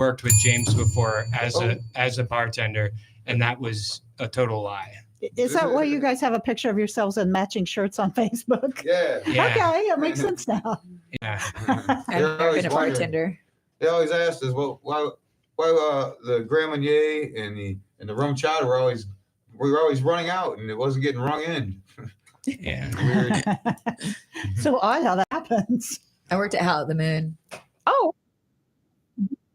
worked with James before as a bartender, and that was a total lie. Is that why you guys have a picture of yourselves in matching shirts on Facebook? Yeah. Okay, it makes sense now. Yeah. I've never been a bartender. They always asked us, well, why the Grand Marnier and the rum chowder we were always running out and it wasn't getting rung in. Yeah. Weird. So odd how that happens. I worked at Howl at the Moon. Oh,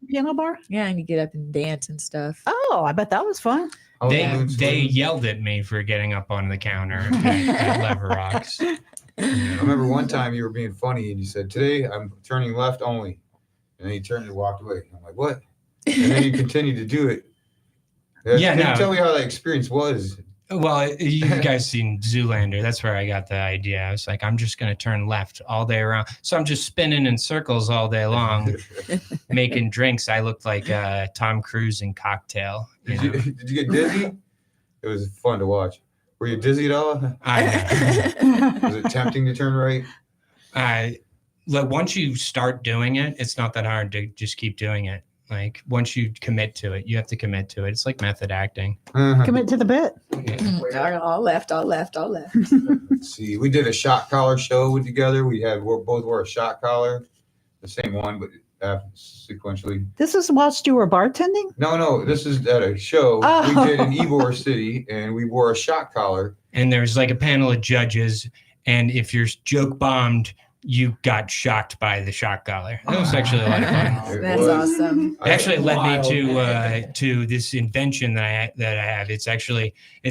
piano bar? Yeah, and you get up and dance and stuff. Oh, I bet that was fun. Oh, They yelled at me for getting up on the counter at Lever Rocks. I remember one time you were being funny and you said, "Today I'm turning left only," and then you turned and walked away. I'm like, "What?" And then you continued to do it. Tell me how that experience was. Well, you guys seen Zoolander. That's where I got the idea. I was like, I'm just going to turn left all day around. So I'm just spinning in circles all day long, making drinks. I looked like Tom Cruise in Cocktail. Did you get dizzy? It was fun to watch. Were you dizzy at all? Was it tempting to turn right? Like once you start doing it, it's not that hard to just keep doing it. Like once you commit to it, you have to commit to it. It's like method acting. Commit to the bit. Yeah. All left. Let's see. We did a shot collar show together. We both wore a shot collar, the same one, but sequentially. This is whilst you were bartending? No. This is at a show we did in Ybor City, and we wore a shot collar. And there's like a panel of judges, and if your joke bombed, you got shocked by the shot collar. That was actually a lot of fun. That's awesome. It actually led me to this invention that I have. It's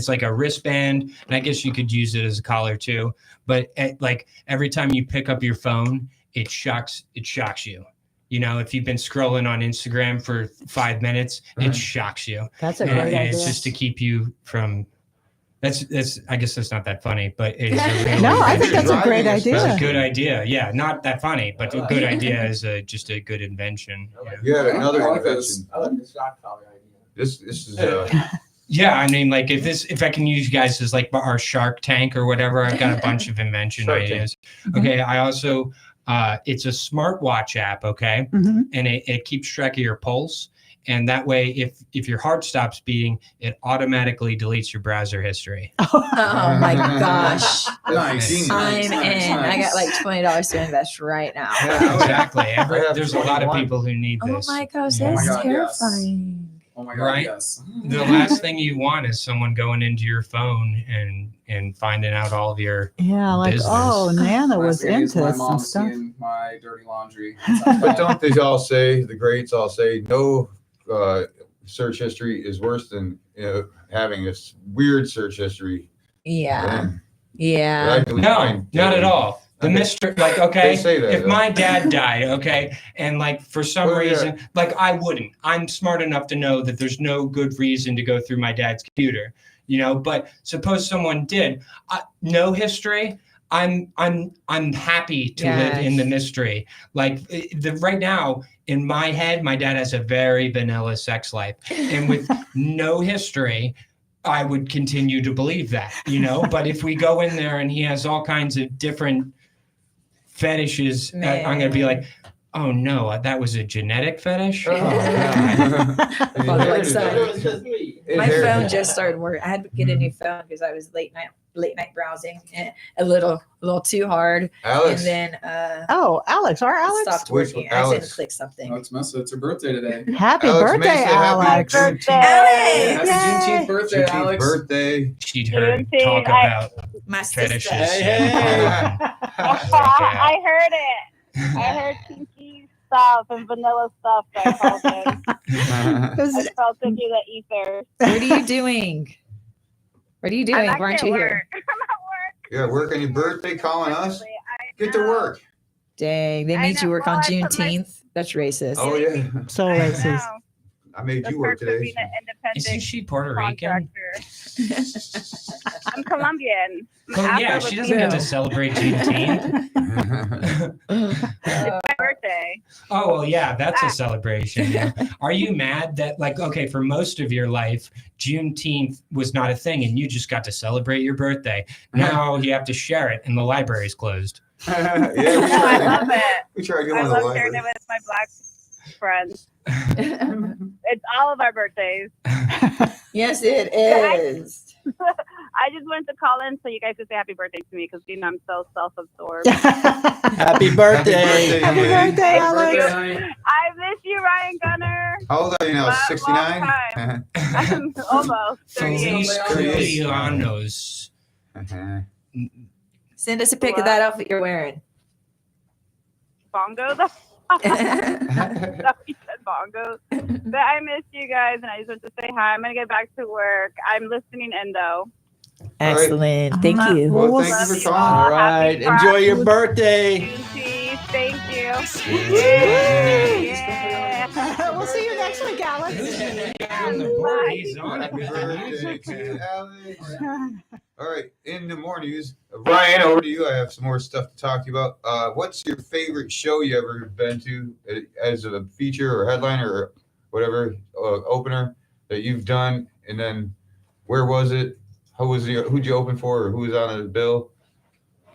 like a wristband, and I guess you could use it as a collar too. But like every time you pick up your phone, it shocks you. You know, if you've been scrolling on Instagram for 5 minutes, it shocks you. That's a great idea. It's just to keep you from. That's. I guess that's not that funny, but it's a real No, I think that's a great idea. It's a good idea. Yeah, not that funny, but a good idea is just a good invention. You had another invention. I like the shot collar idea. This is. Yeah, I mean, like if I can use you guys as like our Shark Tank or whatever, I've got a bunch of invention ideas. Okay, I also it's a smartwatch app. Okay, and it keeps track of your pulse. And that way, if your heart stops beating, it automatically deletes your browser history. Oh my gosh. Nice. I'm in. I got like $20 to invest right now. Yeah, exactly. There's a lot of people who need Oh this. my gosh, Oh my that's God, terrifying. Oh my God, Right? yes. The last thing you want is someone going into your phone and finding out all of your Yeah, like, business. oh, Nana Last was thing is into my some mom stuff. seeing my dirty laundry. But don't they all say, the greats all say, no search history is worse than having this weird search history? Yeah. No, not at all. The mystery, like, okay, They say that, if though. my dad died, okay, and like for some reason, like I wouldn't. I'm smart enough to know that there's no good reason to go through my dad's computer, but suppose someone did. No history. I'm happy to live in the mystery. Like right now in my head, my dad has a very vanilla sex life, and with no history, I would continue to believe that, But if we go in there and he has all kinds of different fetishes, I'm going to be like, oh no, that was a genetic fetish. My phone just started working. I had to get a new phone because I was late night browsing and a little too hard. Alex. And then Alex, our Alex stopped Which working. Alex? I accidentally clicked something. Alex Mesa, it's her birthday today. Happy Alex birthday, Mesa, happy Alex. Juneteenth. Alex! Happy Juneteenth birthday, Juneteenth Alex. birthday. She'd heard Juneteenth, talk about My fetishes. sister. I heard it. I heard kinky stuff and vanilla stuff. I felt it. I felt it through the ether. What are you doing? What are you doing? I'm Why aren't actually you at here? work. I'm at work. You're at work on your birthday calling us? Actually, Get to work. Dang, they I made you know. work Well, on I put my- Juneteenth. That's racist. Oh, yeah. So I racist. know. I made The you work perks of today. being an Isn't independent she Puerto Rican? contractor. I'm Colombian. Well, yeah, Afro she doesn't get to Latino. celebrate Juneteenth. It's my birthday. Oh, well, yeah, that's a celebration. Yeah. Are you mad that, like, okay, for most of your life, Juneteenth was not a thing and you just got to celebrate your birthday? Now you have to share it and the library's closed. Yeah, I love it. we tried to get I one of the love sharing library. it with my black friends. It's all of our birthdays. Yes, it is. I just wanted to call in so you guys could say happy birthday to me because I'm so self-absorbed. Happy birthday. Happy birthday, Alex. I miss you, Ryan Gunner. How old are you now? Long 69? time. I'm almost 38. Feliz cumpleaños. Send us a pic of that outfit you're wearing. Bongo? That's you said bongo. But I miss you guys, and I just want to say hi. I'm going to get back to work. I'm listening Endo. Excellent. Thank you. Well, thank you Love for you calling. all. All right. Happy Enjoy your Friday. birthday. Juicy. Thank you. Yeah. We'll see you next week, Alex. Who's the guy on the board? He's on it Happy with the birthday music. to you, Alex. All right, in the more news, Ryan, over to you. I have some more stuff to talk to you about. What's your favorite show you ever been to as a feature or headliner or whatever opener that you've done? And then where was it? Who'd you open for, or who was on the bill?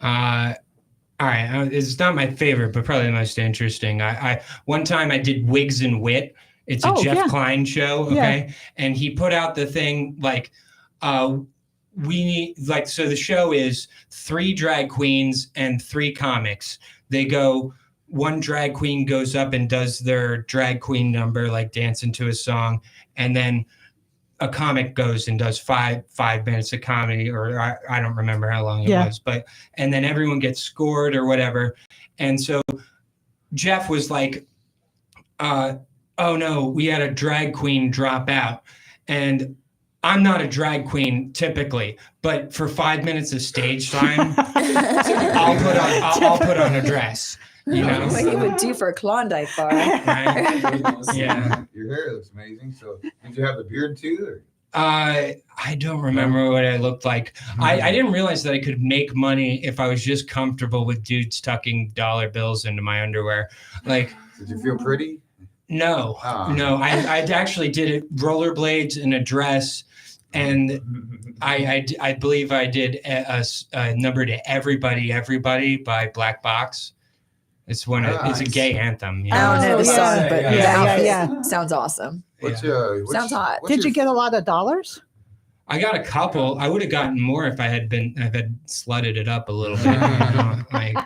All right, it's not my favorite, but probably the most interesting. I one time I did Wigs and Wit. It's a Jeff Klein show, okay? And he put out the thing like, we need so the show is 3 drag queens and 3 comics. They go, one drag queen goes up and does their drag queen number, like dancing to a song, and then a comic goes and does 5 minutes of comedy, or I don't remember how long it was, but and then everyone gets scored or whatever. And so Jeff was like, oh no, we had a drag queen drop out. And I'm not a drag queen typically, but for 5 minutes of stage time, I'll put on a dress. You know, What you would do for a Klondike bar. right? Yeah. Your hair looks amazing. So, did you have a beard too? Or? I don't remember what I looked like. I didn't realize that I could make money if I was just comfortable with dudes tucking dollar bills into my underwear. Like, Did you feel pretty? no, Ah. no. I actually did it rollerblades in a dress, and I believe I did a number to Everybody by Black Box. It's it's a gay anthem. You know? I don't know the Oh, song, yeah. but Yeah, the yeah, outfit yeah. sounds awesome. What's Sounds hot. what's Did your- you get a lot of dollars? I got a couple. I would have gotten more if I had slutted it up a little bit. You know? Like,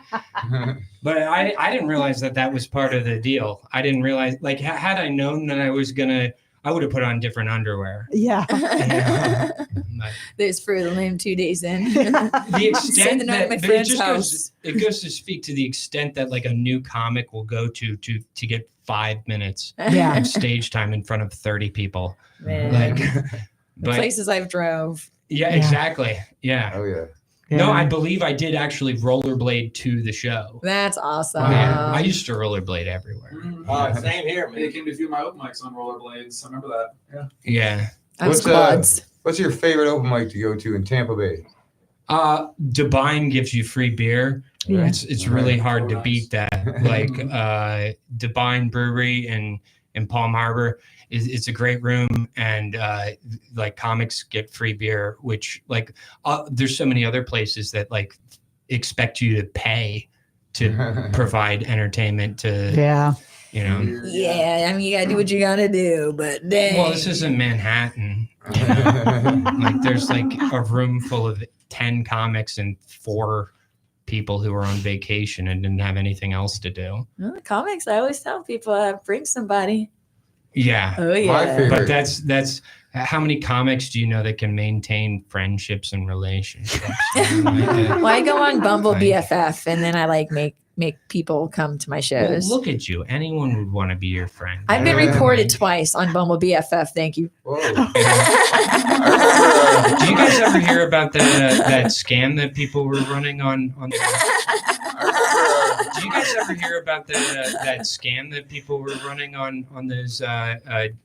but I didn't realize that was part of the deal. I didn't realize, like, had I known that I would have put on different underwear. Yeah. But There's Fruit of the Loom 2 days in. the extent the night at that my but friend's house. it goes to speak to the extent that like a new comic will go to get 5 minutes Yeah. of stage time in front of 30 people. Man, Like, the but places I've drove. yeah, Yeah. exactly. Yeah. Oh yeah. No, I believe I did actually rollerblade to the show. That's awesome. Yeah, I used to rollerblade everywhere. Same here, They came to a few of my open mics on rollerblades. I remember that. Yeah. Yeah. I'm What's, squads. What's your favorite open mic to go to in Tampa Bay? Devine gives you free beer. Yeah. It's really hard Oh, to nice. beat that. Like Devine Brewery in Palm Harbor it's a great room, and like comics get free beer, which like there's so many other places that like expect you to pay to provide entertainment to you know. Yeah, I mean, you gotta do what you gotta do, but dang. Well, this isn't Manhattan. You know? Like there's like a room full of 10 comics and 4 people who were on vacation and didn't have anything else to do. Well, comics, I always tell people, bring somebody. Yeah. Oh yeah. My favorite. But that's how many comics do you know that can maintain friendships and relationships? You know, like, Well, I go on Bumble Like- BFF, and then I like make people come to my well, shows. look at you. Anyone would want to be your friend. I've been Yeah. reported twice on Bumble BFF. Thank you. Whoa. Do you guys ever hear about that scam that people were running on? Do you guys ever hear about that scam that people were running on those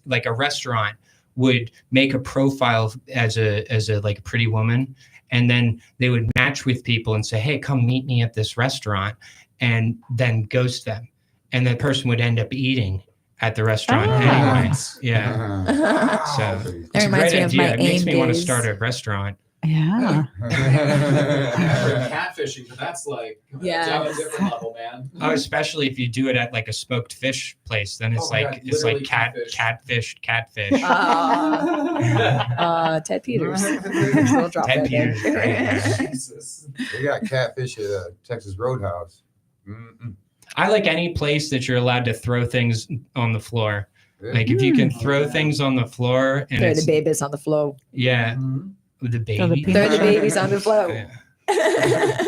like a restaurant would make a profile as a like pretty woman, and then they would match with people and say, hey, come meet me at this restaurant, and then ghost them, and the person would end up eating at the restaurant anyway. Yeah. So That it's a reminds great me of idea. my It makes AIM me want to days. start a restaurant. Yeah. I've heard catfishing, but that's like Yeah. a different level, man. Oh, especially if you do it at like a smoked fish place, then it's Oh my like God, it's like literally catfish. Ted Peters. We'll drop Ted that there. Peters, right. Jesus. They got catfish at Texas Roadhouse. Mm-mm. I like any place that you're allowed to throw things on the floor. Like if you can throw throw things on the floor and Throw it's, the babies on the floor. yeah, Mhm. with the Throw the baby. peanut Throw the babies on the floor. Yeah.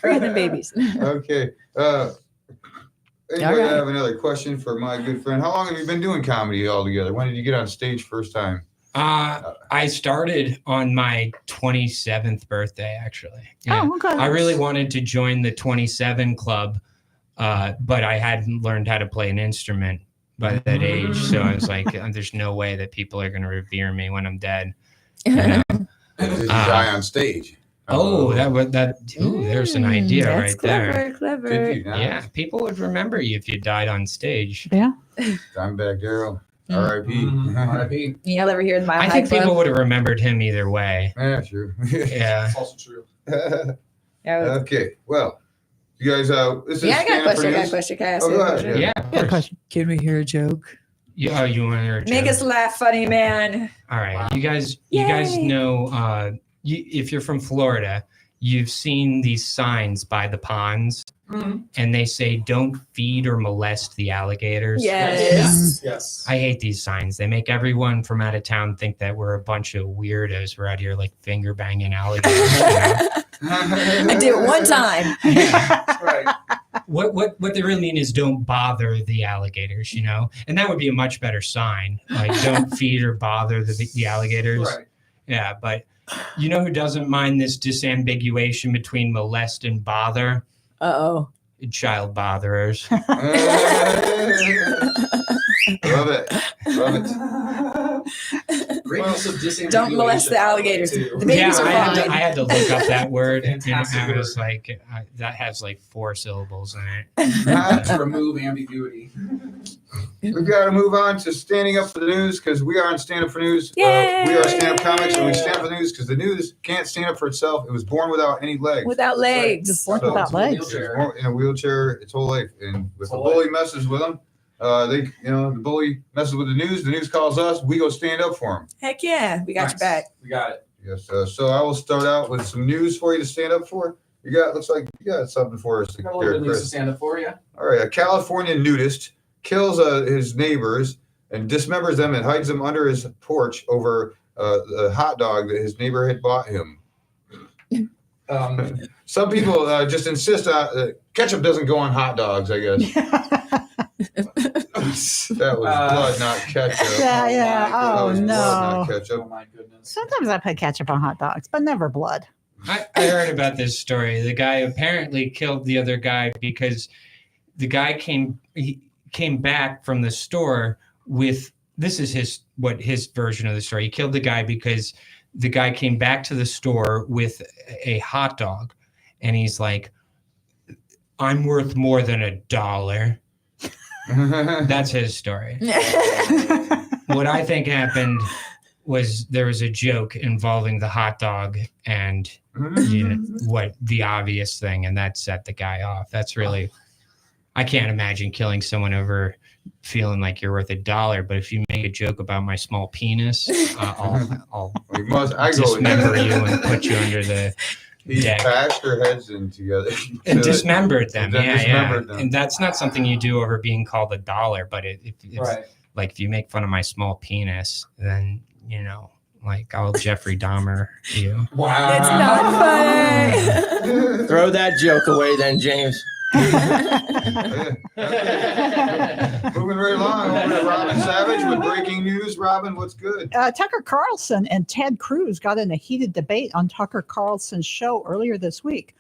Throw the babies. Okay. Anybody All right. have another question for my good friend? How long have you been doing comedy all together? When did you get on stage first time? I started on my 27th birthday, actually. Yeah. Oh, okay. I really wanted to join the 27 club, but I hadn't learned how to play an instrument by that age. So I was like, there's no way that people are going to revere me when I'm dead. You know? Did you die on stage? Oh, there's an idea That's right there. Did Clever. you? Nice. Yeah, people would remember you if you died on stage. Yeah. Dimebag Darrell. Mm. R.I.P. Mhm. R.I.P. Y'all ever hear the Mile I High think Club? people would have remembered him either way. Yeah, sure. Yeah. That's also true. Yeah, Okay. Well, you guys, this is I got a Stand Up for question. I got a News. question. Can I ask Oh, you a go ahead, question? Yeah. Good question. Can we hear a joke? You want to hear a Make joke? us laugh, funny man. All right, Wow. you guys know if you're from Florida, you've seen these signs by the ponds, Mhm. and they say "Don't feed or molest the alligators." Yes. Yes. I hate these signs. They make everyone from out of town think that we're a bunch of weirdos. We're out here like finger banging alligators. You know? I did it one time. That's right. What they really mean is don't bother the alligators, you know, and that would be a much better sign. Like don't feed or bother the alligators. Right. Yeah, but you know who doesn't mind this disambiguation between molest and bother? Uh-oh. Child botherers. Love it. Love it. Great use of disambiguation. Don't molest the alligators. too. The babies Yeah, are I fine. had to look up that word. And Fantastic I was word. like, that has like 4 syllables in it. To remove ambiguity. We've got to move on to standing up for the news because we are on Stand Up for News. Yay! We are stand up comics and we stand up for the news because the news can't stand up for itself. It was born without any legs. Without legs. Just born So- without legs. It was born in a wheelchair its whole life. And if Its the whole bully messes with them, the bully messes with the news calls us, we go stand up for him. Heck yeah. We got Nice. your back. We got it. Yes. So I will start out with some news for you to stand up for. Looks like you got something for us We got a there, little bit of news to Chris. stand up for you. All right, a California nudist kills his neighbors and dismembers them and hides them under his porch over the hot dog that his neighbor had bought him. Some people just insist ketchup doesn't go on hot dogs, I guess. That was blood, not ketchup. Yeah. That Oh, was blood, not no. ketchup. Oh my goodness. Sometimes I put ketchup on hot dogs, but never blood. I heard about this story. The guy apparently killed the other guy because the guy came back from the store with, this is his version of the story. He killed the guy because the guy came back to the store with a hot dog, and he's like, "I'm worth more than $1." That's his story. What I think happened was there was a joke involving the hot dog and what the obvious thing, and that set the guy off. That's really, I can't imagine killing someone over feeling like you're worth $1. But if you make a joke about my small penis, I'll dismember you and put you under the He deck. bashed their heads in together. And dismembered them. And then dismembered them. And that's not something you do over being called $1. But if Right. like if you make fun of my small penis, then like I'll Jeffrey Dahmer you. Wow. That's not funny. Throw that joke away then, James. Moving right along over to Robin Savage with breaking news. Robin, what's good? Tucker Carlson and Ted Cruz got in a heated debate on Tucker Carlson's show earlier this week.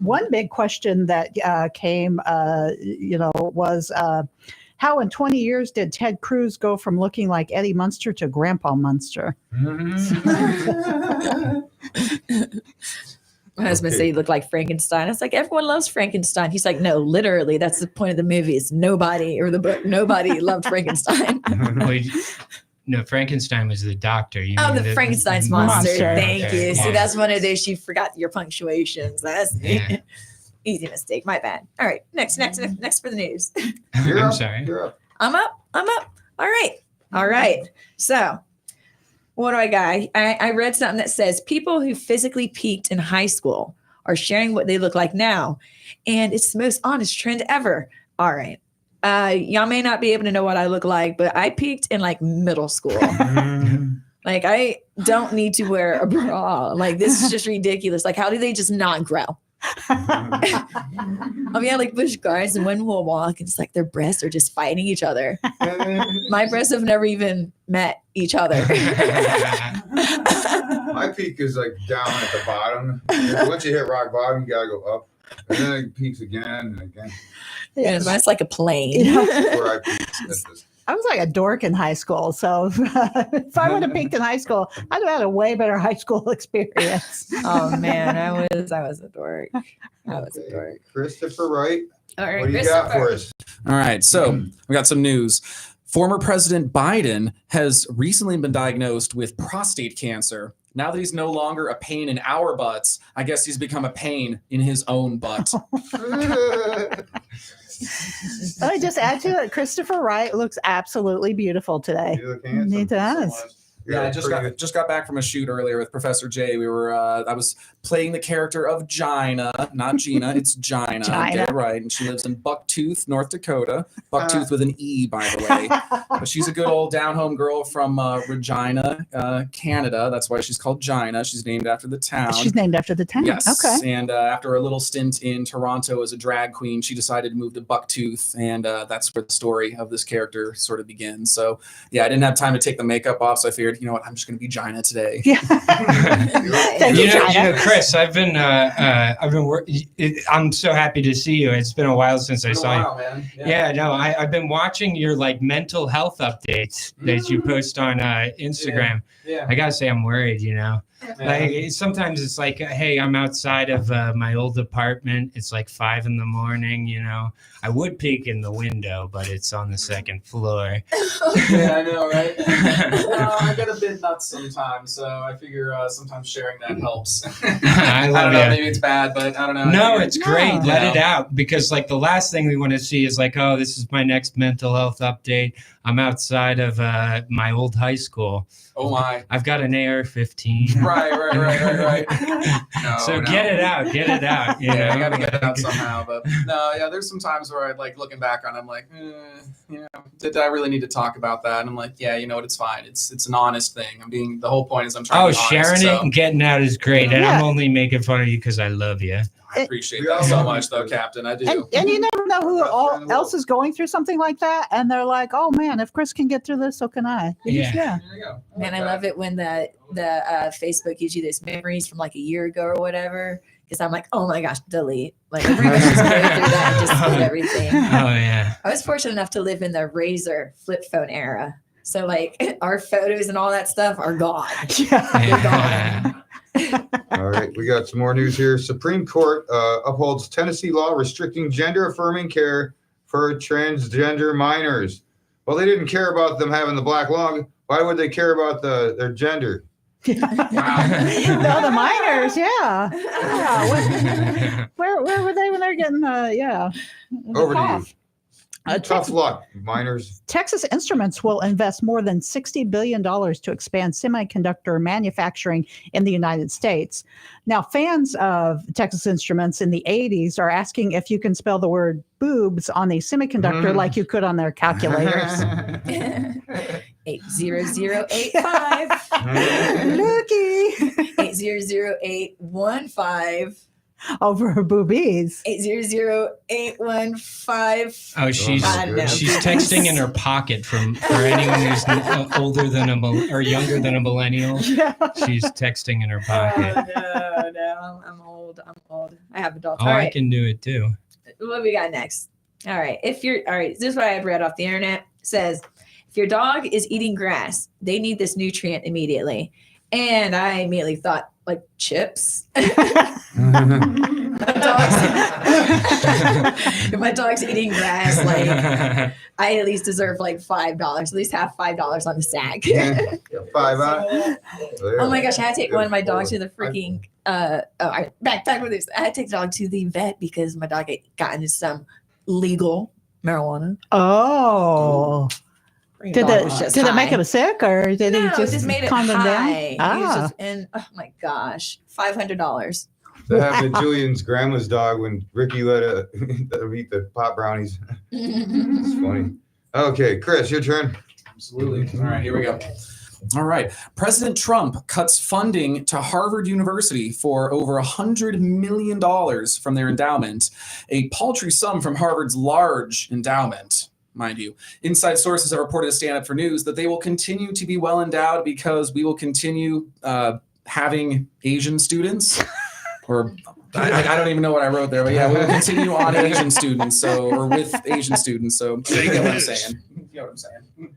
One big question that came, was how in 20 years did Ted Cruz go from looking like Eddie Munster to Grandpa Munster? My husband said he looked like Frankenstein. I was like, everyone loves Frankenstein. He's like, no, literally, that's the point of the movie. Is nobody or the book, nobody loved Frankenstein. Well, No, Frankenstein was the doctor. You Oh, mean the Frankenstein's monster. monster. Thank Okay, you. See, yeah. that's one of those you forgot your punctuations. That's Yeah. easy mistake. My bad. All right. Next for the news. You're I'm up. sorry. You're up. I'm up. All right. So what do I got? I read something that says people who physically peaked in high school are sharing what they look like now. And it's the most honest trend ever. All right. Y'all may not be able to know what I look like, but I peaked in like middle school. Like I don't need to wear a bra. Like this is just ridiculous. Like how do they just not grow? I mean, I like Bush guys, and when we'll walk, it's like their breasts are just fighting each other. My breasts have never even met each other. My peak is like down at the bottom. Once you hit rock bottom, you gotta go up, and then it peaks again and again. Yeah, mine's like a plane. Yeah. Where I peaked. I was like a dork in high school. So if I would have peaked in high school, I'd have had a way better high school experience. Oh man, I was a dork. I was a dork. Christopher Wright, All right, what do you got for us? All right, so we got some news. Former President Biden has recently been diagnosed with prostate cancer. Now that he's no longer a pain in our butts, I guess he's become a pain in his own butt. Let me just add to it. Christopher Wright looks absolutely beautiful today. You look handsome. He does. Yeah, I just got back from a shoot earlier with Professor Jay. We were I was playing the character of Gina, not Gina, it's Gina. Gina. Get it right. And she lives in Bucktooth, North Dakota. Bucktooth with an E, by the way. But she's a good old down-home girl from Regina, Canada. That's why she's called Gina. She's named after the town. She's named after the town. Yes. Okay. And after a little stint in Toronto as a drag queen, she decided to move to Bucktooth. And that's where the story of this character sort of begins. So, yeah, I didn't have time to take the makeup off. So I figured, you know what, I'm just going to be Gina today. Yeah. Thank You know, Gina. Chris, I'm so happy to see you. It's been a while since I saw you. man. Yeah, no, I've been watching your like mental health updates that you post on Instagram. Yeah. I gotta say, I'm worried. You know, Yeah. like sometimes it's like, hey, I'm outside of my old apartment. It's like 5 a.m. You know, I would peek in the window, but it's on the second floor. Yeah, I know, right? No, I get a bit nuts sometimes, so I figure sometimes sharing that helps. I I love don't know, you. maybe it's bad, but I don't know. No, it's great. No. Let Yeah. it out, because like the last thing we want to see is like, oh, this is my next mental health update. I'm outside of my old high school. Oh my. I've got an AR-15. Right. No, So no. get it out. You Yeah, I know? gotta get it out somehow. But no, yeah, there's some times where I like looking back on it, I'm like, did I really need to talk about that? And I'm like, yeah, you know what, it's fine. It's an honest thing. The whole point is I'm trying Oh, to be honest. sharing So it and getting out is great. And Yeah. I'm only making fun of you because I love you. I appreciate We that all so love much you. though, Captain. I do. And you never know who Best all friend in the else world. is going through something like that. And they're like, oh man, if Chris can get through this, so can I. Yeah. Yeah. There you go. Man, I love it when the Facebook gives you those memories from like a year ago or whatever. Because I'm like, oh my gosh, delete. Like everybody just go through that and just delete everything. Oh, yeah. I was fortunate enough to live in the Razor flip phone era. So like our photos and all that stuff are gone. Yeah. All right, we got some more news here. Supreme Court upholds Tennessee law restricting gender-affirming care for transgender minors. Well, they didn't care about them having the black lung. Why would they care about their gender? No, the miners, yeah. Where were they when they're getting the Over to you. cough? Tough luck, minors. Texas Instruments will invest more than $60 billion to expand semiconductor manufacturing in the United States. Now, fans of Texas Instruments in the 80s are asking if you can spell the word boobs on a semiconductor like you could on their calculators. 80085 Looky 800-815 over boobies. 800-815. Oh, she's I know. texting in her pocket for anyone who's older than or younger than a millennial. Yeah. She's texting in her pocket. No, I'm old. I have adults. Oh, All I right, can do it too. what we got next? All right, this is what I had read off the internet. It says, if your dog is eating grass, they need this nutrient immediately. And I immediately thought, like chips. If my dog's eating grass, like I at least deserve like $5. At least have $5 on the sack. Yeah. 5 out. Oh my gosh, I had to take one of my dogs to the freaking back with this. I had to take the dog to the vet because my dog got into some legal marijuana. Oh. Did Dog was just it make high. him sick or did No, he just made it calm him high. down? He was Ah. just in, oh my gosh, $500. That happened to Julian's grandma's dog when Ricky let her eat the pot brownies. It's funny. Okay, Chris, your turn. Absolutely. All right, here we go. All right. President Trump cuts funding to Harvard University for over $100 million from their endowment, a paltry sum from Harvard's large endowment, mind you. Inside sources have reported to Stand Up for News that they will continue to be well endowed because we will continue having Asian students. Or I don't even know what I wrote there, but yeah, we will continue on Asian students, or with Asian students. So you get what I'm saying. You get what I'm saying.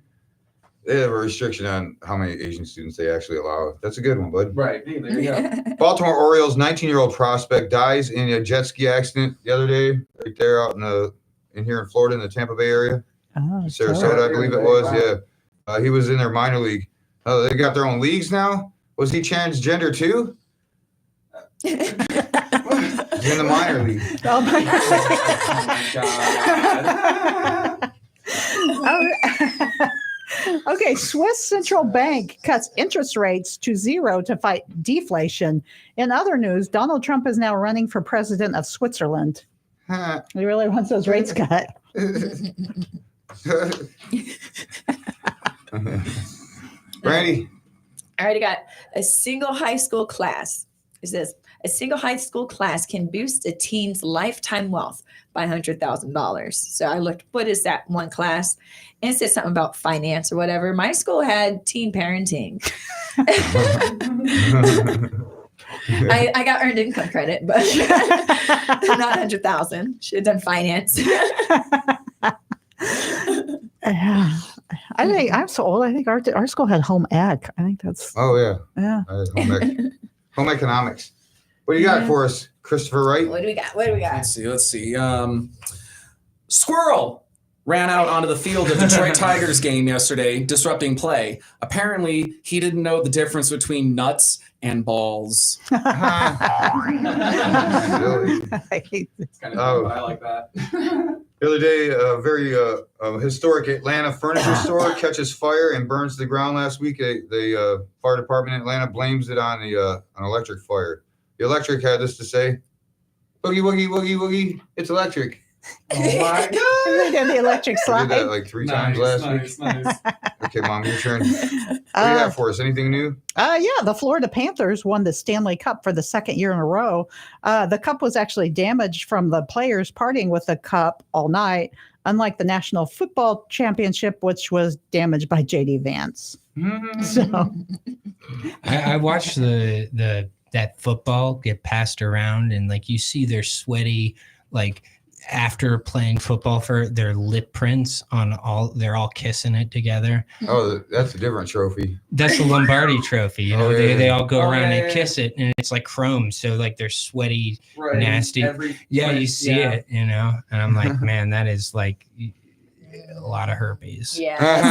They have a restriction on how many Asian students they actually allow. That's a good one, bud. Right. There you go. Baltimore Orioles 19-year-old prospect dies in a jet ski accident the other day, right there out in here in Florida, in the Tampa Bay area, Oh, Sarasota, I believe it was. Yeah, he was in their minor league. They got their own leagues now. Was he transgender too? He's in the minor league. Oh my God. Oh. Okay, Swiss Central Bank cuts interest rates to 0 to fight deflation. In other news, Donald Trump is now running for president of Switzerland. He really wants those rates cut. Randy. I already got a single high school class. It says a single high school class can boost a teen's lifetime wealth by $100,000. So I looked, what is that one class? And it said something about finance or whatever. My school had teen parenting. I got earned income credit, but not 100,000. Should have done finance. I think I'm so old. I think our school had home ec. I think that's Oh yeah. yeah. Home economics. What do you got for us, Christopher Wright? What do we got? What do we got? Let's see. Squirrel ran out onto the field of Detroit Tigers game yesterday, disrupting play. Apparently, he didn't know the difference between nuts and balls. Really? It's kind of I like that. The other day, a very historic Atlanta furniture store catches fire and burns to the ground last week. The fire department in Atlanta blames it on an electric fire. The electric had this to say, "Boogie, woogie, woogie, woogie, it's electric." Oh my God. And the electric I slide. did that like 3 times last week. Nice. Okay, Mom, your turn. What do you have for us? Anything new? Yeah, the Florida Panthers won the Stanley Cup for the second year in a row. The cup was actually damaged from the players partying with the cup all night, unlike the National Football Championship, which was damaged by J.D. Vance. So I watched that football get passed around, and like you see their sweaty, like after playing football for their lip prints on they're all kissing it together. Oh, that's a different trophy. That's the Lombardi trophy. You know, Oh, yeah, they all go Oh, around yeah, and yeah. kiss it, and it's like chrome, so like they're sweaty, Right. nasty. You see yeah. it, you know, and I'm like, man, that is like a lot of herpes. Yeah. That's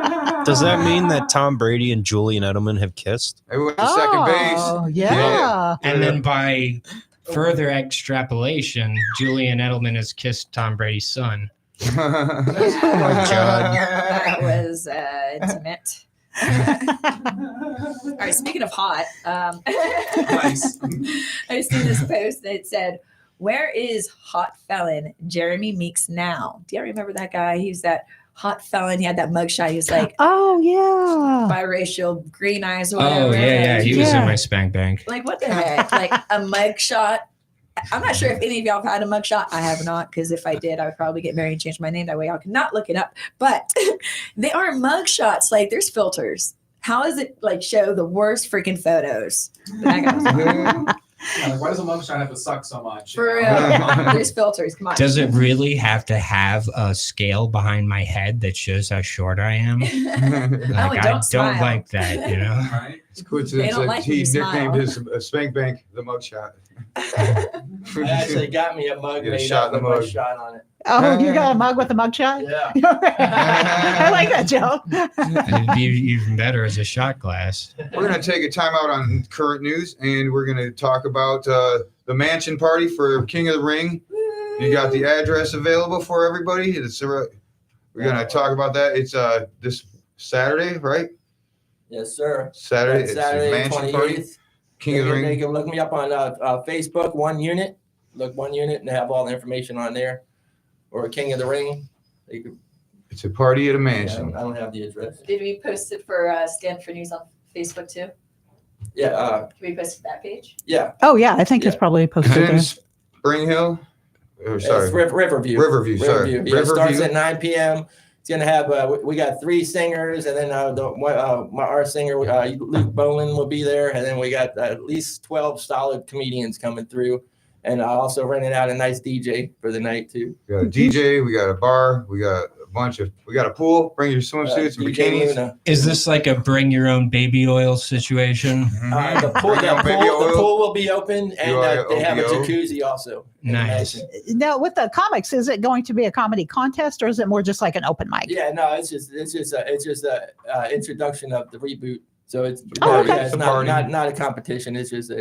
not Does that mean that Tom Brady and Julian Edelman have kissed? They went to second base. Oh, yeah. And then by further extrapolation, Julian Edelman has kissed Tom Brady's son. Oh my God. that was intimate. All right, speaking of hot, Nice. I seen this post that said, "Where is hot felon Jeremy Meeks now?" Do you remember that guy? He was that hot felon. He had that mugshot. He was like Oh, yeah. biracial, green eyes, or whatever. Oh yeah, he was in Yeah. my spank bank. Like, what the heck? Like a mugshot. I'm not sure if any of y'all have had a mugshot. I have not, because if I did, I would probably get married and change my name. That way y'all could not look it up. But they aren't mugshots. Like, there's filters. How does it like show the worst freaking photos? But that guy was Like, why does a mugshot have to suck so much? For real. There's filters. Come on. Does it really have to have a scale behind my head that shows how short I am? Like, don't I smile. don't like that, you know? Right? It's coincidence They don't that like when he you smile. nicknamed his spank bank the mugshot. I actually got me a mug Get a made shot up in the with my mug. shot on it. Oh, you got a mug with a mug shot? Yeah. I like that, Joe. It'd be even better as a shot glass. We're going to take a time out on current news, and we're going to talk about the mansion party for King of the Ring. You got the address available for everybody. We're going to talk about that. It's this Saturday, right? Yes, sir. Saturday. That's It's a Saturday, mansion party. 28th. King of the They Ring. can look me up on Facebook, One Unit. Look One Unit, and they have all the information on there. Or King of the Ring. They could, It's a party at a yeah, mansion. I don't have the address. Did we post it for Stanford News on Facebook too? Yeah, Can we post it to that page? yeah. Oh, yeah. I think it's probably posted It's in there. Spring Hill. Or sorry. It's Riverview. Riverview, sorry. Yeah, it starts Riverview. at 9 p.m. It's gonna have we got 3 singers, and then our singer Luke Boland will be there, and then we got at least 12 solid comedians coming through, and I also rented out a nice DJ for the night too. We got a DJ. We got a bar. We got a pool. Bring your swimsuits and DJ bikinis. Luna. Is this like a bring your own baby oil situation? Mhm. The pool, Bring your baby the oil. pool will be open, and they have a BYOBO. jacuzzi also. in the Nice. mansion. Now, with the comics, is it going to be a comedy contest or is it more just like an open mic? Yeah, no, it's just a introduction of the reboot. So it's Oh, okay. yeah, It's it's a party. not a competition. It's just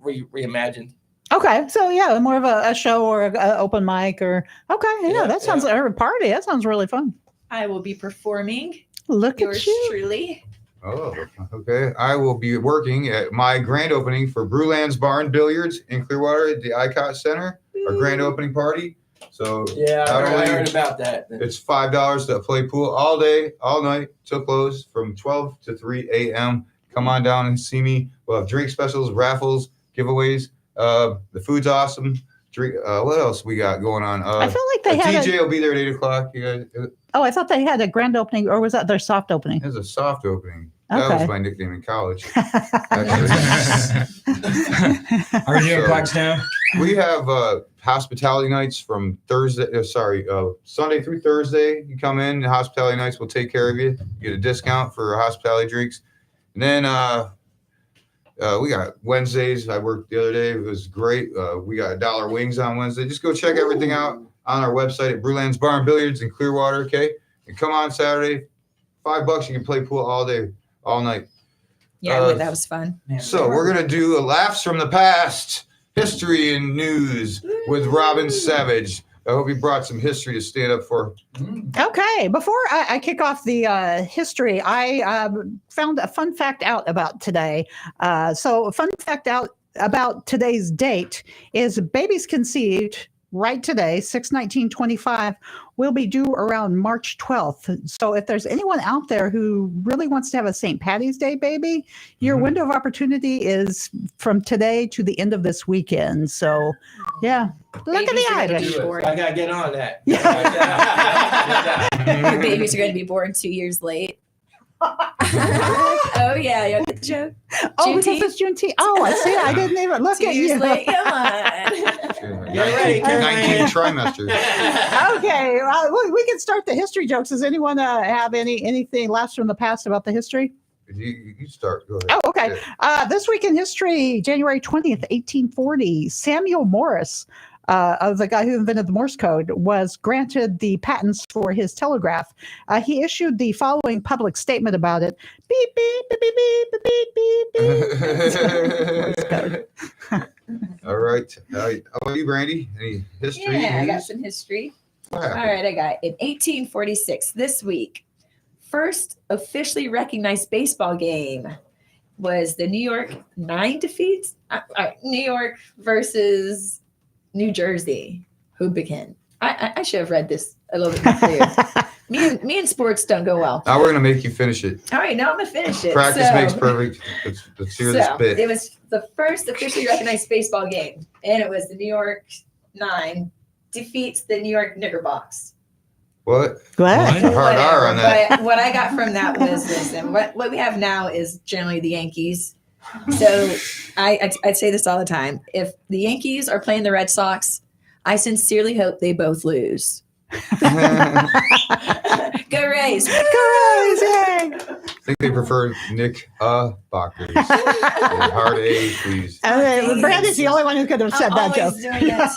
reimagined. Okay, so yeah, more of a show or a open mic or okay, yeah, Yeah, that sounds or a party. That sounds really fun. I will be performing. Look Yours at you. truly. Oh, okay. I will be working at my grand opening for Brewlands Bar and Billiards in Clearwater at the ICOT Center. Our grand opening party. So Yeah, Not I only- heard about that. it's $5 to play pool all day, all night till close from 12 to 3 a.m. Come on down and see me. We'll have drink specials, raffles, giveaways. The food's awesome. Drink. What else we got going on? I feel like The they had DJ will be there at 8 o'clock. You guys, it oh, I thought they had a grand opening or was that their soft opening? has a soft opening. That Okay. was my nickname in college. Are you doing So- plugs now? We have hospitality nights from Sunday through Thursday. You come in, the hospitality nights will take care of you. You get a discount for hospitality drinks. And then we got Wednesdays. I worked the other day. It was great. We got $1 wings on Wednesday. Just go check everything out on our website at Brewlands Bar and Billiards in Clearwater. Okay. And come on Saturday, $5. You can play pool all day, all night. Yeah, that was fun. So we're gonna do a laughs from the past, history and news with Robin Savage. I hope you brought some history to stand up for. Okay, before I kick off the history, I found a fun fact out about today. So, a fun fact out about today's date is babies conceived right today, 6/19/25, will be due around March 12th. So, if there's anyone out there who really wants to have a St. Patty's Day baby, your window of opportunity is from today to the end of this weekend. So, yeah, look Babies at are the gonna be Irish. born. I gotta get on that. Your babies are going to be born 2 years late. Oh yeah, you got the joke. Oh, because Juneteenth? it's Juneteenth. Oh, I see. I didn't even look 2 at years you. late. Come on. Get ready, 19 trimesters. Okay, well, we can start the history jokes. Does anyone have anything last from the past about the history? You start. Go ahead. Oh, okay. This week in history, January 20th, 1840, Samuel Morse, the guy who invented the Morse code, was granted the patents for his telegraph. He issued the following public statement about it. Beep, beep, beep, beep, beep, beep, beep, beep. Morse code. All right. How about you, Brandy? Any history? Yeah, I got news? some history. What All happened? right, I got in 1846 this week. First officially recognized baseball game was the New York 9 defeats. New York versus New Jersey. Hoboken. I should have read this a little bit more clear. me and sports don't go well. Now we're gonna make you finish it. All right, now I'm gonna finish it. Practice So- makes perfect. Let's hear this so bit. it was the first officially recognized baseball game, and it was the New York 9 defeats the New York Knickerbockers. What? What? A hard R on that. But what I got from that was this, and what we have now is generally the Yankees So I'd say this all the time. If the Yankees are playing the Red Sox, I sincerely hope they both lose. Go Rays! Go Rays! Yay! I think they prefer Nick Bockers. Hard A, please. Okay, Brandy's the only one who could have said that joke. Yeah,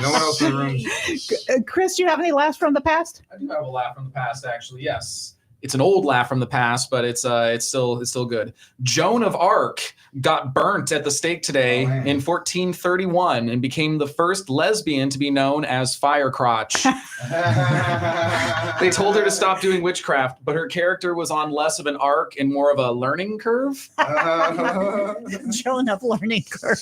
no one else in the room. Chris, do you have any laughs from the past? I do have a laugh from the past, actually. Yes. It's an old laugh from the past, but it's still good. Joan of Arc got burnt at the stake today in 1431 and became the first lesbian to be known as Firecrotch. They told her to stop doing witchcraft, but her character was on less of an arc and more of a learning curve. Joan of learning curve.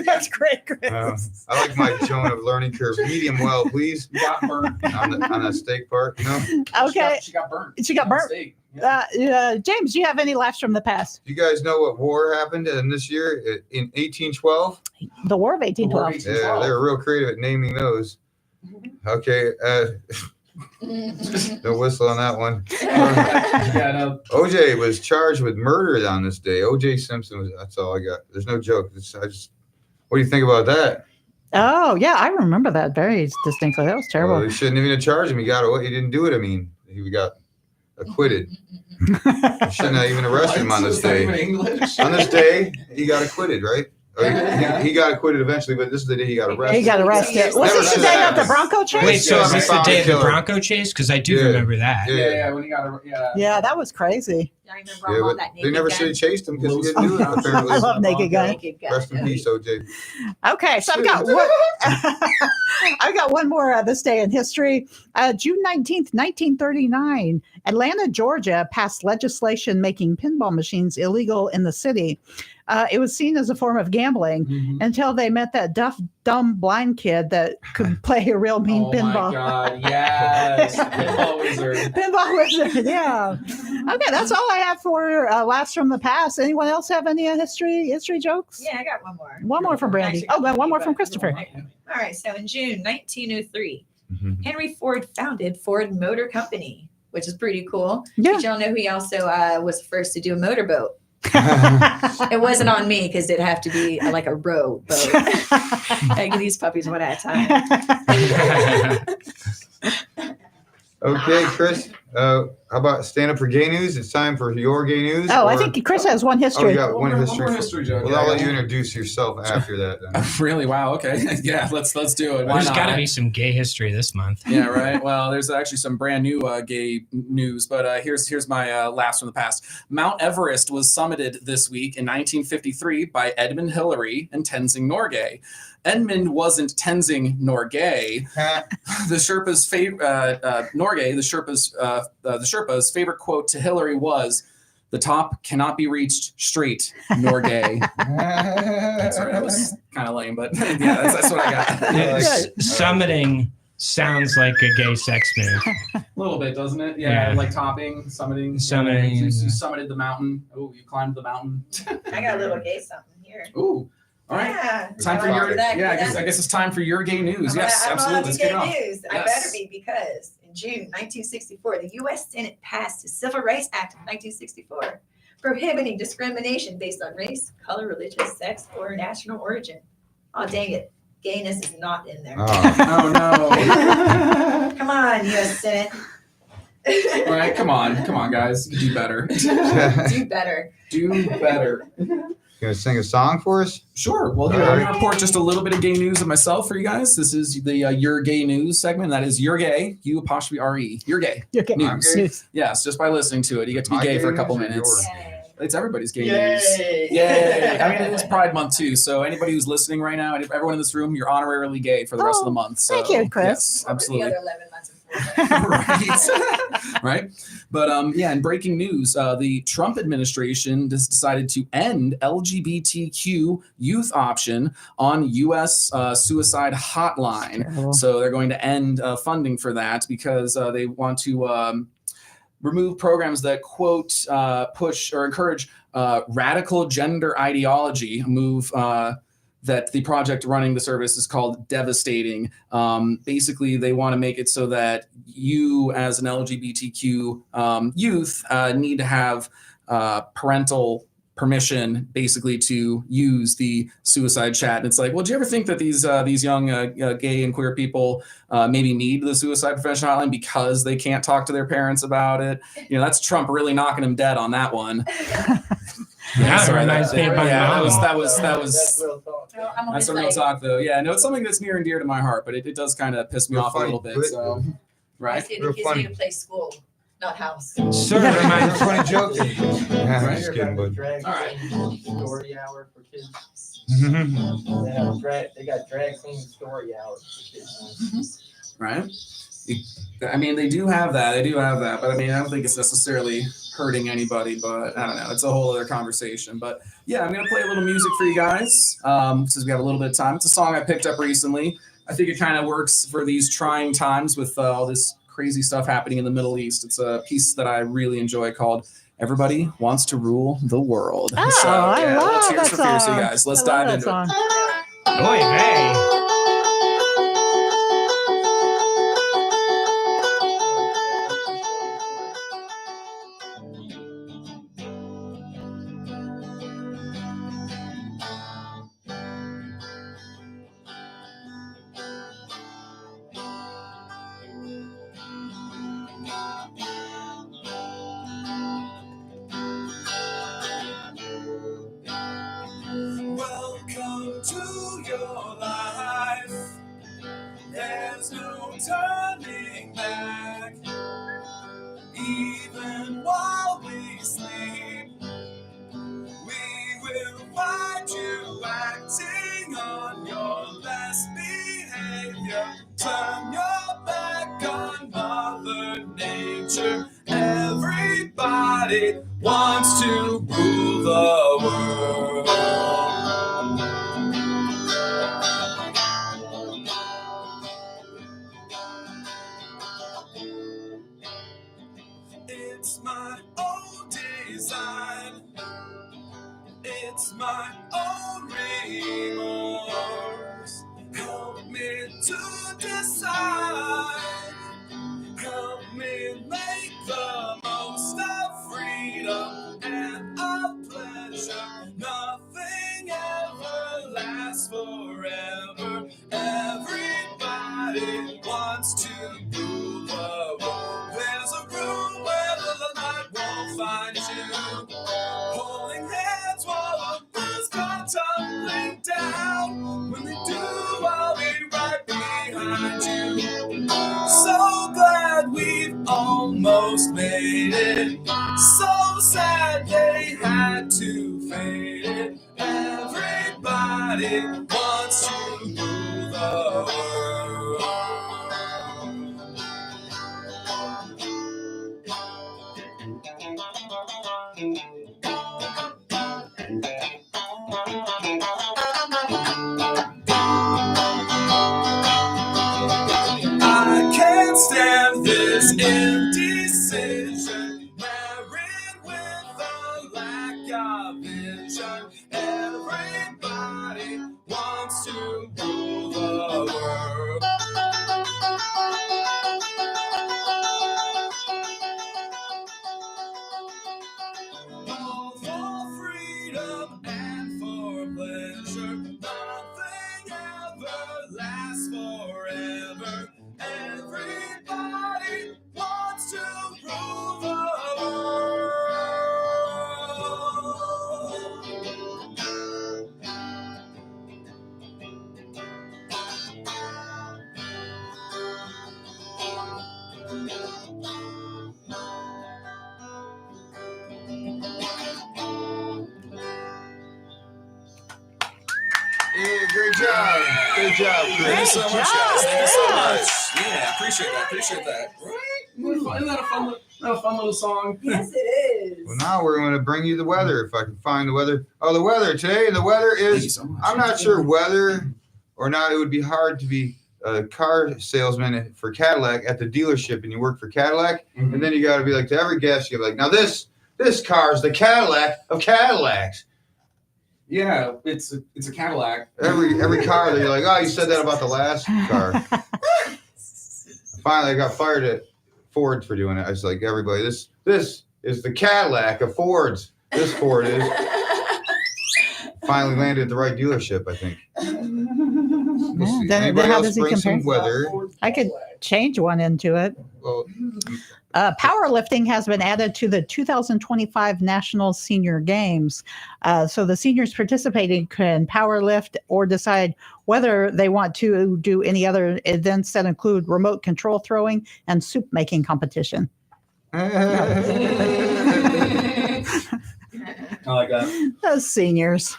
That's great, Chris. I like my Joan of learning curve. Medium well, please. Got burnt. On the steak part, you know? Okay. She got burnt. She got burnt. James, do you have any laughs from the past? Do you guys know what war happened in this year in 1812? The War of 1812. Yeah, they were real creative at naming those. Okay, no whistle on that one. OJ was charged with murder on this day. OJ Simpson was. That's all I got. There's no joke. What do you think about that? Oh yeah, I remember that very distinctly. That was terrible. Well, they shouldn't even have charged him. He got away. He didn't do it. I mean, he got acquitted. Shouldn't have even arrested him on this day. On this day, he got acquitted, right? He got acquitted eventually, but this is the day he got arrested. He got arrested. Was it the day of the Bronco chase? Wait, so is this the day of the Bronco chase? Because I do remember that. Yeah, when he got Yeah, that was crazy. I remember all that they never should have chased him because he didn't do it. Apparently, I love Naked Gun. Rest in peace, OJ. Okay, so I've got one more this day in history. June 19th, 1939, Atlanta, Georgia passed legislation making pinball machines illegal in the city. It was seen as a form of gambling until they met that dumb blind kid that could play a real mean pinball. Oh my God, yes. Pinball wizard. Pinball wizard, yeah. Okay, that's all I have for laughs from the past. Anyone else have any history jokes? Yeah, I got one more. One more from Brandy. One more from Christopher. All right, so in June 1903, Henry Ford founded Ford Motor Company, which is pretty cool. Yeah. Did y'all know he also was first to do a motorboat? It wasn't on me because it'd have to be like a row boat. Like these puppies one at a time. Okay, Chris. How about stand up for gay news? It's time for your gay news. I think Chris has one history. Oh, you got one history joke. Well, I'll let you introduce yourself after that. Then. Really? Wow. Okay. Yeah. Let's do it. Why There's not? got to be some gay history this month. Yeah. Right. Well, there's actually some brand new gay news, but here's my laughs from the past. Mount Everest was summited this week in 1953 by Edmund Hillary and Tenzing Norgay. Edmund wasn't Tenzing Norgay. The Sherpa's Norgay, the Sherpa's favorite quote to Hillary was, "The top cannot be reached straight, nor gay." Sorry, that was kind of lame, but yeah, that's what I got. Summiting sounds like a gay sex move. A little bit, doesn't it? Yeah, like topping, summiting. Summiting. You summited the mountain. Oh, you climbed the mountain. I got a little gay something here. Ooh. All right. Yeah. Time for your I guess it's time for your gay news. Yes, absolutely. Let's get it on. News. I better be, because in June 1964, the U.S. Senate passed the Civil Rights Act of 1964, prohibiting discrimination based on race, color, religion, sex, or national origin. Oh, dang it. Gayness is not in there. Oh no. Come on, U.S. Senate. All right, come on, guys. Do better. Do better. Do better. You gonna sing a song for us? Sure. Well, here, I'm going to report just a little bit of gay news of myself for you guys. This is the Your Gay News segment. That is Your Gay, U''RE. You're gay. You're gay. News. Yes, just by listening to it. You get to be gay for a couple minutes. It's everybody's gay news. Yay. I mean, it's Pride Month too. So anybody who's listening right now, everyone in this room, you're honorarily gay for the rest of the month. So, thank you, Chris. Yes, absolutely. The other 11 months of Right. But in breaking news, the Trump administration has decided to end LGBTQ youth option on U.S. suicide hotline. So they're going to end funding for that because they want to remove programs that, quote, push or encourage radical gender ideology, move that the project running the service is called Devastating. Basically, they want to make it so that you, as an LGBTQ youth, need to have parental permission basically to use the suicide chat. And it's like, well, do you ever think that these young gay and queer people maybe need the suicide prevention hotline because they can't talk to their parents about it? That's Trump really knocking him dead on that one. Yeah, it reminds me of my mom. That was That's real talk. that's some real talk though. Yeah, no, it's something that's near and dear to my heart, but it does kind of piss me Real off a funny. little bit. Quit. So, I right? say Real the kids funny. need to play school, not house. Sort of reminds Funny joke. Yeah, I'm Right. just kidding, bud. All right. Story hour for kids. They got drag queen story hour for kids. Right? I mean, they do have that. But I mean, I don't think it's necessarily hurting anybody. But I don't know. It's a whole other conversation. But yeah, I'm gonna play a little music for you guys since we have a little bit of time. It's a song I picked up recently. I think it kind of works for these trying times with all this crazy stuff happening in the Middle East. It's a piece that I really enjoy called "Everybody Wants to Rule the World." Oh, I love Tears that for Fears, song. you guys. Let's I love dive that into song. it. Oy vey. Welcome to your life. There's no turning back. Even while we sleep, we will find you acting on your best behavior. Turn your back on Mother Nature. Everybody wants to rule the world. It's my own design. It's my own remorse. Help me to decide. Help me make the most of freedom and of pleasure. Nothing ever lasts forever. Everybody wants to rule the world. There's a room where the light won't find you. Holding hands while the walls come tumbling down. When they do, I'll be right behind you. So glad we've almost made it. So sad they had to fade it. Everybody wants to rule the world. I can't stand this indecision, married with a lack of vision. Everybody wants to rule the world. All for freedom and for pleasure. Nothing ever lasts forever. Everybody wants to rule the world. Hey, great job. Great job, Thank you Chris. so much, guys. Thank you so much. Yeah, appreciate that. Right? Isn't that a fun little song? Yes, it is. Well, now we're going to bring you the weather, if I can find the weather. Oh, the weather today. The weather Thank you is, so much. I'm not sure whether or not it would be hard to be a car salesman for Cadillac at the dealership and you work for Cadillac. Mhm. And then you got to be like, to every guest, you're like, now this car is the Cadillac of Cadillacs. Yeah, it's a Cadillac. Every car that you're like, oh, you said that about the last car. Finally, I got fired at Ford for doing it. I was like, everybody, this is the Cadillac of Fords. This Ford is. finally landed at the right dealership, I think. We'll see. Then Anybody how else does he bring some compare? weather? I could change one into it. Well, Powerlifting has been added to the 2025 National Senior Games. So the seniors participating can powerlift or decide whether they want to do any other events that include remote control throwing and soup making competition. I like that. Those seniors.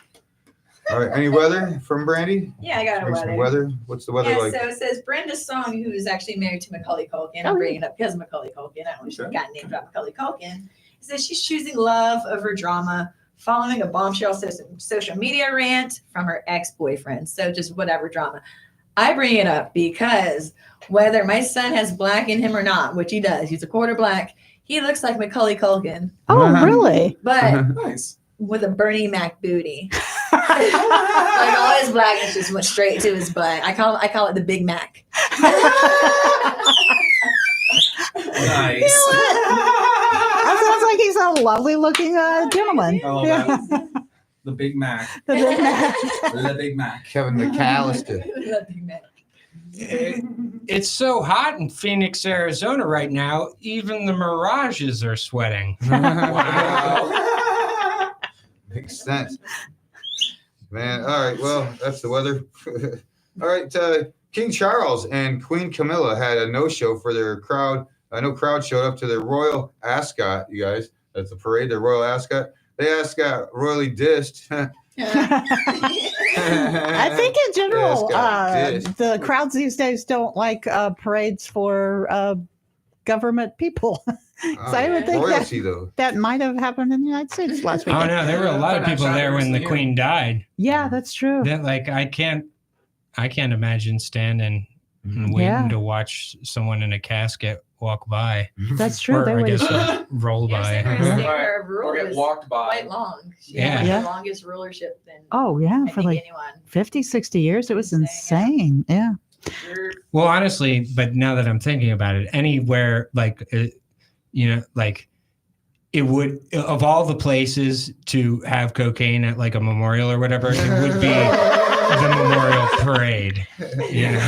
all right. Any weather from Brandy? Yeah, I got a Bring some weather. weather. What's the weather Yeah, like? so it says Brenda Song, who is actually married to Macaulay Culkin. I'm bringing it up because of Macaulay Culkin. I only got named about Macaulay Culkin. It says she's choosing love over drama following a bombshell social media rant from her ex-boyfriend. So just whatever drama. I bring it up because whether my son has black in him or not, which he does, he's a quarter black, he looks like Macaulay Culkin, Oh, really? but Nice. with a Bernie Mac booty. Like all his blackness just went straight to his butt. I call it the Big Mac. Nice. That sounds like he's a lovely looking gentleman. I love that. The Big Mac. The Big Mac. The Big Mac. Kevin McAllister. The Big Mac. It's so hot in Phoenix, Arizona right now. Even the mirages are sweating. Wow. Makes sense. Man, all right. Well, that's the weather. All right. King Charles and Queen Camilla had a no-show for their crowd. No crowd showed up to their royal ascot, you guys. That's the parade, their royal ascot. They got royally dissed. I think in general, Yes, God, the crowds these days don't like parades for government people. So I would think royalty, though. that might have happened in the United States last Oh weekend. no, there were a lot of people there when the Queen died. Yeah, that's true. That like I can't imagine standing and waiting Yeah. to watch someone in a casket walk by. That's true. Or They I would. guess roll Yes, by. her sticker of rule Or get was walked by. quite long. She Yeah. had Yeah. the longest rulership than Oh, yeah, I for think like anyone. 50, 60 years. It was insane. Yeah. Well, honestly, but now that I'm thinking about it, anywhere like, like it would, of all the places to have cocaine at like a memorial or whatever, it would be the memorial parade. Yeah.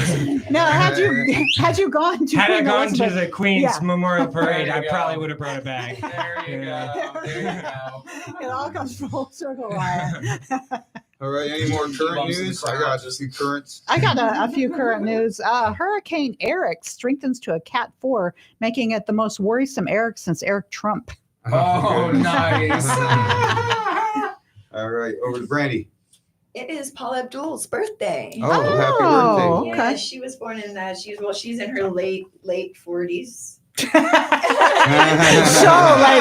Now, had you gone to Had I Queen gone to Elizabeth- the Queen's Yeah. memorial parade, There I you probably go. would have brought it back. There you Yeah. go. There you go. It all comes full circle, Ryan. All right. Any more current Bumps in the news? I crowd. got just the currents. I got a few current news. Hurricane Eric strengthens to a Cat 4, making it the most worrisome Eric since Eric Trump. Oh, nice. All right. Over to Brandy. It is Paula Abdul's birthday. Oh, happy Oh, birthday. okay. Yeah, she was born in she's in her late 40s. So late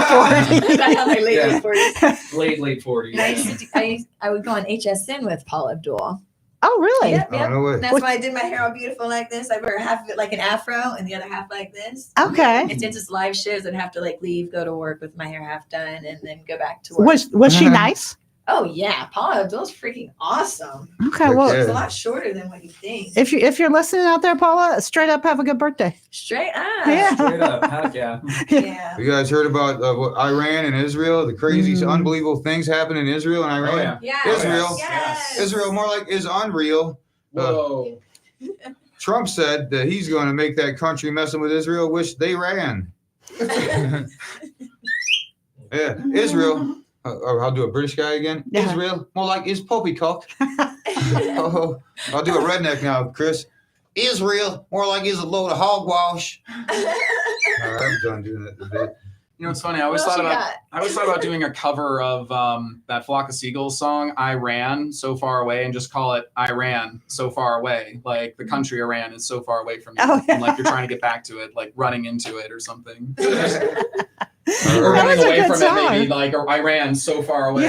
40s. I have my late Yeah. 40s. Late 40s. And I would go on HSN with Paula Abdul. Oh, really? Yep, Oh, yep. no way. That's why I did my hair all beautiful like this. I wear half of it like an afro and the other half like this. Okay. It's just live shows. I'd have to like leave, go to work with my hair half done, and then go back to work. Was she nice? Oh yeah, Paula Abdul's freaking awesome. Okay, well, Yeah. She's a lot shorter than what you think. if you're listening out there, Paula, straight up have a good birthday. Straight up. Yeah. Straight up. Heck yeah. Yeah. You guys heard about what Iran and Israel? The crazy, unbelievable things happen in Israel and Iran. Oh, yeah. Yeah. Israel. Yes. Israel more like is unreal. Whoa. Trump said that he's going to make that country messing with Israel wish they ran. Yeah, Israel. I'll do a British guy again. Yeah. Israel, more like is poppycock. Oh, I'll do a redneck now, Chris. Israel, more like is a load of hogwash. All right, I'm done doing that today. You know, it's funny. I always What thought else you about got? doing a cover of that Flock of Seagulls song, "I Ran So Far Away," and just call it "I Ran So Far Away." Like the country Iran is so far away from you, Oh, yeah. and like you're trying to get back to it, like running into it or something. Or That running was a away good from song. it, maybe like I ran so far away.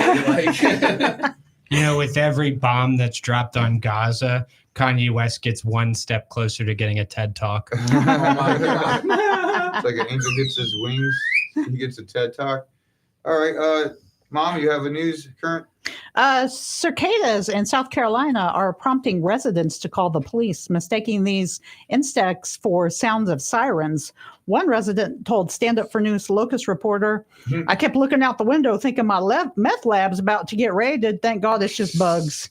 Like, With every bomb that's dropped on Gaza, Kanye West gets one step closer to getting a TED Talk. oh my God. It's like an angel gets his wings. He gets a TED Talk. All right. Mom, you have a news current? Cicadas in South Carolina are prompting residents to call the police, mistaking these insects for sounds of sirens. One resident told Stand Up for News Locust reporter, I kept looking out the window thinking my meth lab's about to get raided. Thank God it's just bugs.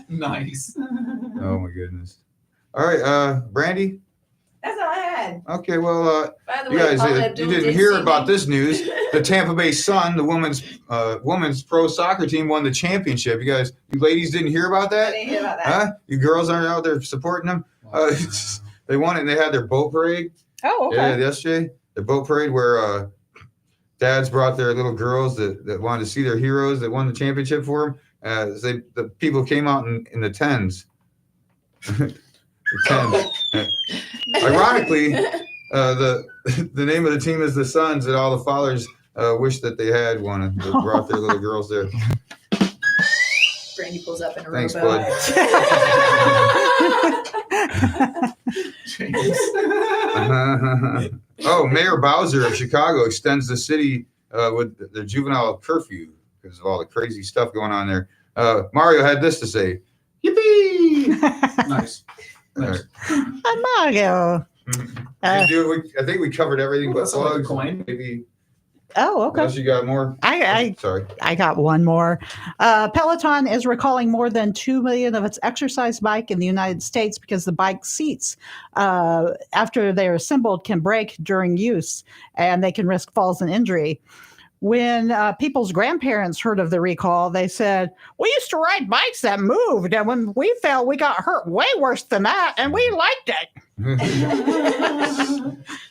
Nice. Oh my goodness. All right, Brandy. That's all I had. Okay, well, By the you way, guys, Paula you Abdul didn't did hear see about me. this news. The Tampa Bay Sun, the women's pro soccer team, won the championship. You ladies didn't hear about I that? didn't hear about that. Huh? You girls aren't out there supporting them? They won it, and they had their boat parade. Oh, okay. Yeah, yesterday, the boat parade where dads brought their little girls that wanted to see their heroes that won the championship for them. The people came out in the tens. The tens. Ironically, the name of the team is the Suns, and all the fathers wish that they had one and brought their little girls there. Brandy pulls up in a Thanks, rowboat. Oh, Mayor Bowser of Chicago extends the city with the juvenile curfew because of all the crazy stuff going on there. Mario had this to say. Yippee! Nice. Nice. Mario. I think we covered everything but That's like a slugs. coin. Maybe. Oh, okay. Unless you got more. Sorry. I got one more. Peloton is recalling more than 2 million of its exercise bike in the United States because the bike seats, after they're assembled, can break during use and they can risk falls and injury. When people's grandparents heard of the recall, they said, we used to ride bikes that moved, and when we fell, we got hurt way worse than that, and we liked it.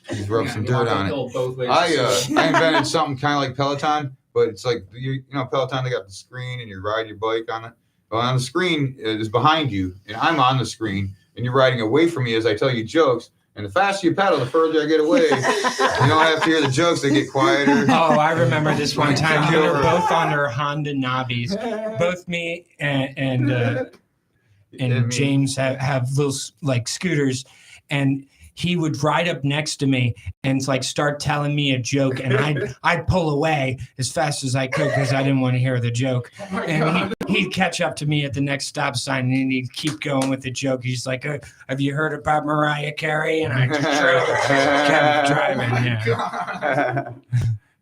Just rub some You dirt want on to it. go both ways. I invented something kind of like Peloton, but it's like you know Peloton. They got the screen, and you ride your bike on it. Well, on the screen is behind you, and I'm on the screen, and you're riding away from me as I tell you jokes. And the faster you pedal, the further I get away. You don't have to hear the jokes; they get quieter. Oh, I remember this one time. We were both on our Honda Nobbies. Both me and me. James have little like scooters, and he would ride up next to me and like start telling me a joke, and I'd pull away as fast as I could because I didn't want to hear the joke. And he'd catch up to me at the next stop sign, and he'd keep going with the joke. He's like, "Have you heard about Mariah Carey?" And I just kept driving. Yeah.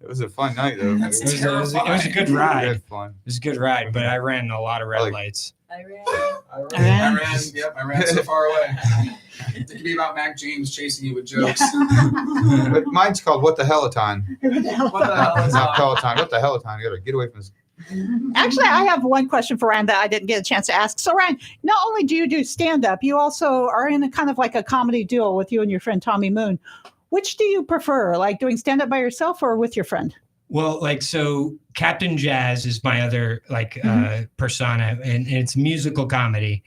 It was a fun night, though. It was a good ride. We It had fun. was a good ride, but I ran a lot of red lights. I ran so far away. It could be about Mac James chasing you with jokes. But mine's called "What the Hellaton." What the hell is Not that? Peloton. What the Hellaton? You gotta get away from this. Actually, I have one question for Ryan that I didn't get a chance to ask. So, Ryan, not only do you do stand-up, you also are in a kind of like a comedy duo with you and your friend Tommy Moon. Which do you prefer, like doing stand-up by yourself or with your friend? Well, like, so Captain Jazz is my other like persona, and it's musical comedy,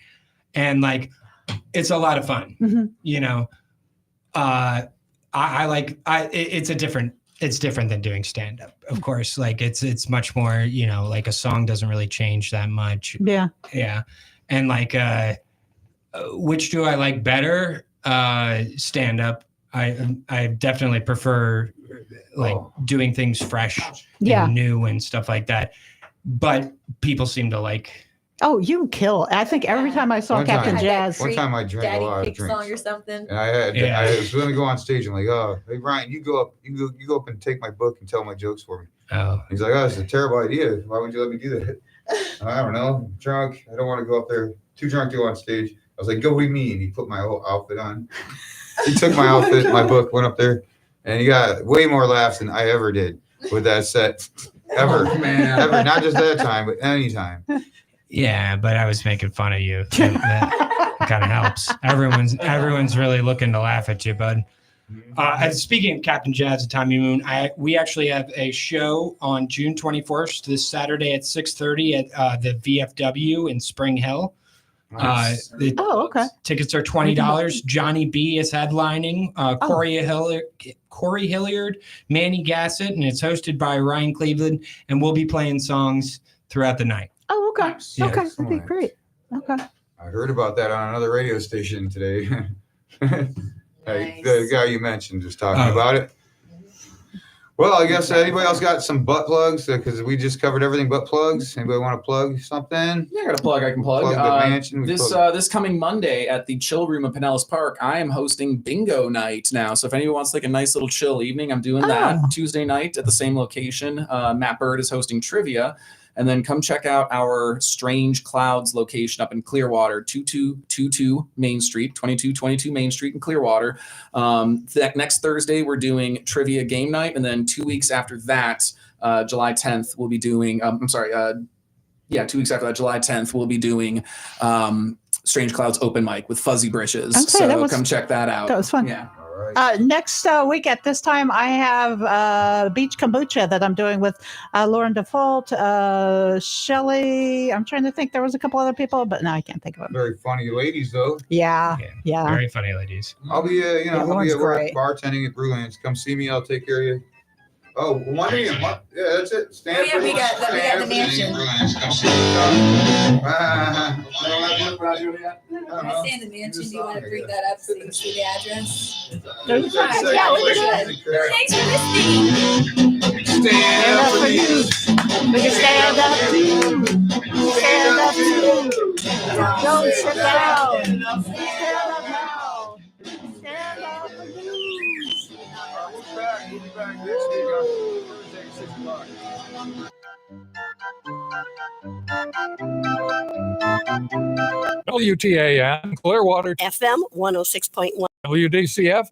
and like it's a lot of fun. Mm-hmm. You know, it's different than doing stand up, of course. Like it's much more, you know, like a song doesn't really change that much. Yeah. Yeah. And like, which do I like better? Stand up. I definitely prefer like doing things fresh and new and stuff like that. But people seem to like. Oh, you kill. I think every time I saw One Captain time- Jazz. One time I drank Daddy a lot of Pig drinks. song or something. And I was going to go on stage and like, oh, hey Ryan, you go up and take my book and tell my jokes for me. Oh. He's like, oh, it's a terrible idea. Why would you let me do that? I don't know. I'm drunk. I don't want to go up there. Too drunk to go on stage. I was like, go with me. And he put my whole outfit on. He took my outfit, my book, went up there, and he got way more laughs than I ever did with that set. Ever. Oh, man. Ever. Not just that time, but any time. Yeah, but I was making fun of you. That kind of helps. Everyone's really looking to laugh at you, bud. And speaking of Captain Jazz and Tommy Moon, we actually have a show on June 21st, this Saturday at 6:30 at the VFW in Spring Hill. Nice. Okay. Tickets are $20. Johnny B is headlining. Corey Hilliard, Manny Gassett, and it's hosted by Ryan Cleveland. And we'll be playing songs throughout the night. Oh, okay. Yeah, Okay. That'd be great. Okay. I heard about that on another radio station today. Nice. The guy you mentioned was talking Oh. about it. Well, I guess anybody else got some butt plugs? Because we just covered everything but plugs. Anybody want to plug something? Yeah, I got a plug I can plug. Plug the mansion. This coming Monday at the Chill Room of Pinellas Park, I am hosting bingo night now. So if anyone wants like a nice little chill evening, I'm doing that Tuesday night at the same location. Matt Bird is hosting trivia. And then come check out our Strange Clouds location up in Clearwater, 2222 Main Street, 2222 Main Street in Clearwater. Next Thursday, we're doing trivia game night. And then 2 weeks after that, July 10th, we'll be doing, 2 weeks after that, July 10th, we'll be doing Strange Clouds open mic with Fuzzy Britches. Okay, so come check that out. That was fun. Yeah. Next week at this time, I have Beach Kombucha that I'm doing with Lauren Default, Shelly. I'm trying to think. There was a couple other people, but no, I can't think of them. Very funny ladies, though. Yeah. Very funny ladies. I'll be, I'll be Lauren's at work great. bartending at Brewlands. Come see me. I'll take care of you. Oh, one a month. Yeah, that's it. Stand Oh, yeah, we got the mansion. Come see me. I stay in the mansion. Do you want to bring that up so you can see the address? Yeah, we can do it. Thanks for listening. Stand up for you. We can stand up too. Stand up too. Don't sit down. Stand up now. Stand up for you. We'll be back next week on Thursday at 6 o'clock. WTAN Clearwater FM 106.1. WDCF